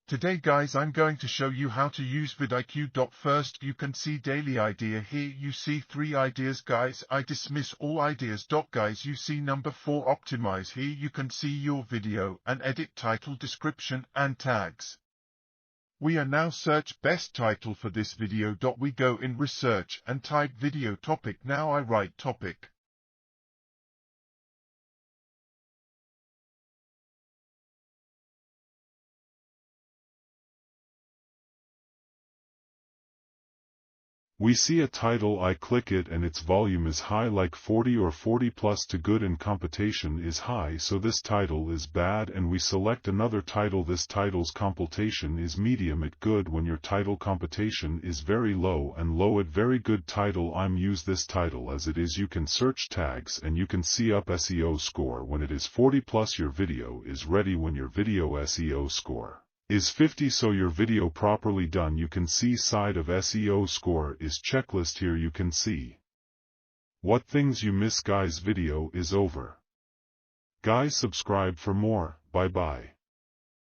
Today guys, I'm going to show you how to use Vidiq. First you can see daily idea. Here you see 3 ideas guys. I dismiss all ideas. Guys, you see number 4 optimize. Here you can see your video and edit title, description and tags. We are now search best title for this video. We go in research and type video topic. Now I write topic. We see a title, I click it and its volume is high like 40 or 40 plus to good and computation is high, so this title is bad, and we select another title. This title's computation is medium at good when your title computation is very low and low at very good title. I'm use this title as it is. You can search tags and you can see up SEO score when it is 40 plus. Your video is ready when your video SEO score is 50, so your video properly done. You can see side of SEO score is checklist. Here you can see what things you miss. Guys, video is over. Guys, subscribe for more. Bye bye.